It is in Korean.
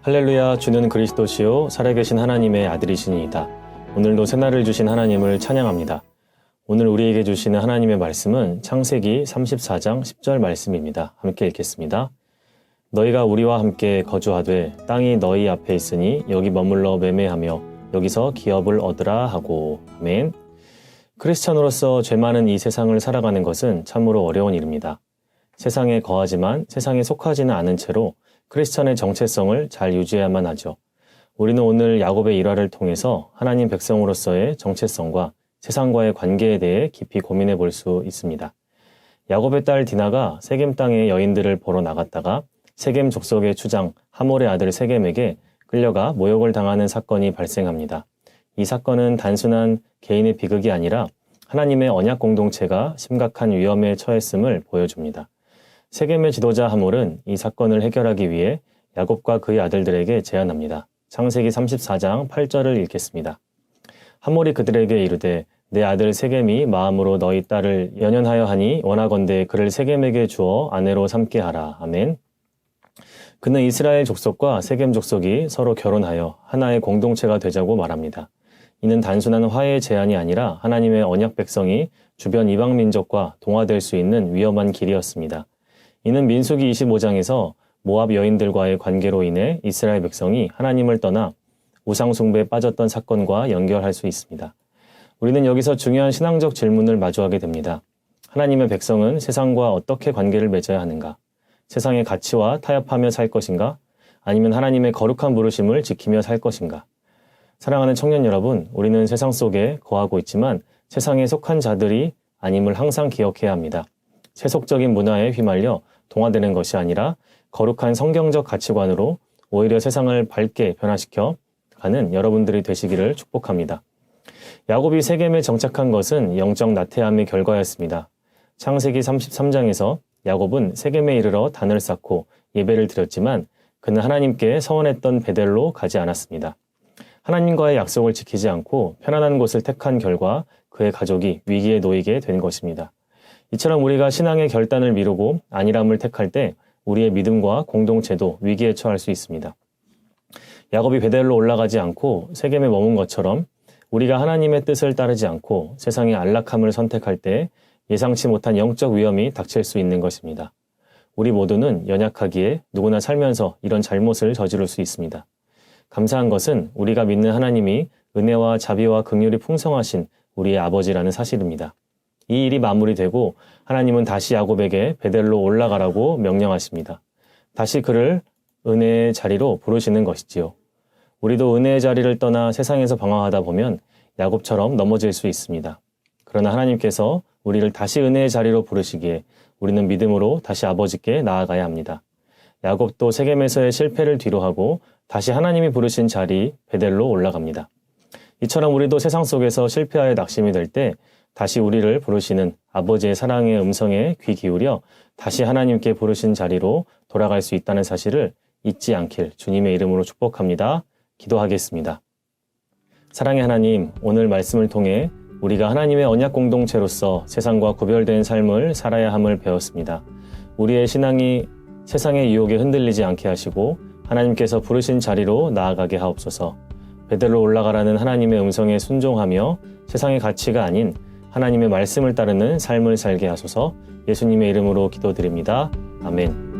할렐루야, 주는 그리스도시요 살아계신 하나님의 아들이시니이다. 오늘도 새날을 주신 하나님을 찬양합니다. 오늘 우리에게 주시는 하나님의 말씀은 창세기 34장 10절 말씀입니다. 함께 읽겠습니다. 너희가 우리와 함께 거주하되 땅이 너희 앞에 있으니 여기 머물러 매매하며 여기서 기업을 얻으라 하고. 아멘. 크리스찬으로서 죄 많은 이 세상을 살아가는 것은 참으로 어려운 일입니다. 세상에 거하지만 세상에 속하지는 않은 채로 크리스찬의 정체성을 잘 유지해야만 하죠. 우리는 오늘 야곱의 일화를 통해서 하나님 백성으로서의 정체성과 세상과의 관계에 대해 깊이 고민해 볼 수 있습니다. 야곱의 딸 디나가 세겜 땅의 여인들을 보러 나갔다가 세겜 족속의 추장 하몰의 아들 세겜에게 끌려가 모욕을 당하는 사건이 발생합니다. 이 사건은 단순한 개인의 비극이 아니라 하나님의 언약 공동체가 심각한 위험에 처했음을 보여줍니다. 세겜의 지도자 하몰은 이 사건을 해결하기 위해 야곱과 그의 아들들에게 제안합니다. 창세기 34장 8절을 읽겠습니다. 하몰이 그들에게 이르되 내 아들 세겜이 마음으로 너희 딸을 연연하여 하니 원하건대 그를 세겜에게 주어 아내로 삼게 하라. 아멘. 그는 이스라엘 족속과 세겜 족속이 서로 결혼하여 하나의 공동체가 되자고 말합니다. 이는 단순한 화해의 제안이 아니라 하나님의 언약 백성이 주변 이방 민족과 동화될 수 있는 위험한 길이었습니다. 이는 민수기 25장에서 모압 여인들과의 관계로 인해 이스라엘 백성이 하나님을 떠나 우상 숭배에 빠졌던 사건과 연결할 수 있습니다. 우리는 여기서 중요한 신앙적 질문을 마주하게 됩니다. 하나님의 백성은 세상과 어떻게 관계를 맺어야 하는가? 세상의 가치와 타협하며 살 것인가? 아니면 하나님의 거룩한 부르심을 지키며 살 것인가? 사랑하는 청년 여러분, 우리는 세상 속에 거하고 있지만 세상에 속한 자들이 아님을 항상 기억해야 합니다. 세속적인 문화에 휘말려 동화되는 것이 아니라 거룩한 성경적 가치관으로 오히려 세상을 밝게 변화시켜 가는 여러분들이 되시기를 축복합니다. 야곱이 세겜에 정착한 것은 영적 나태함의 결과였습니다. 창세기 33장에서 야곱은 세겜에 이르러 단을 쌓고 예배를 드렸지만 그는 하나님께 서원했던 베델로 가지 않았습니다. 하나님과의 약속을 지키지 않고 편안한 곳을 택한 결과 그의 가족이 위기에 놓이게 된 것입니다. 이처럼 우리가 신앙의 결단을 미루고 안일함을 택할 때 우리의 믿음과 공동체도 위기에 처할 수 있습니다. 야곱이 베델로 올라가지 않고 세겜에 머문 것처럼 우리가 하나님의 뜻을 따르지 않고 세상의 안락함을 선택할 때 예상치 못한 영적 위험이 닥칠 수 있는 것입니다. 우리 모두는 연약하기에 누구나 살면서 이런 잘못을 저지를 수 있습니다. 감사한 것은 우리가 믿는 하나님이 은혜와 자비와 긍휼이 풍성하신 우리의 아버지라는 사실입니다. 이 일이 마무리되고 하나님은 다시 야곱에게 베델로 올라가라고 명령하십니다. 다시 그를 은혜의 자리로 부르시는 것이지요. 우리도 은혜의 자리를 떠나 세상에서 방황하다 보면 야곱처럼 넘어질 수 있습니다. 그러나 하나님께서 우리를 다시 은혜의 자리로 부르시기에 우리는 믿음으로 다시 아버지께 나아가야 합니다. 야곱도 세겜에서의 실패를 뒤로하고 다시 하나님이 부르신 자리 베델로 올라갑니다. 이처럼 우리도 세상 속에서 실패하여 낙심이 될 때 다시 우리를 부르시는 아버지의 사랑의 음성에 귀 기울여 다시 하나님께 부르신 자리로 돌아갈 수 있다는 사실을 잊지 않길 주님의 이름으로 축복합니다. 기도하겠습니다. 사랑의 하나님, 오늘 말씀을 통해 우리가 하나님의 언약 공동체로서 세상과 구별된 삶을 살아야 함을 배웠습니다. 우리의 신앙이 세상의 유혹에 흔들리지 않게 하시고 하나님께서 부르신 자리로 나아가게 하옵소서. 베델로 올라가라는 하나님의 음성에 순종하며 세상의 가치가 아닌 하나님의 말씀을 따르는 삶을 살게 하소서. 예수님의 이름으로 기도드립니다. 아멘.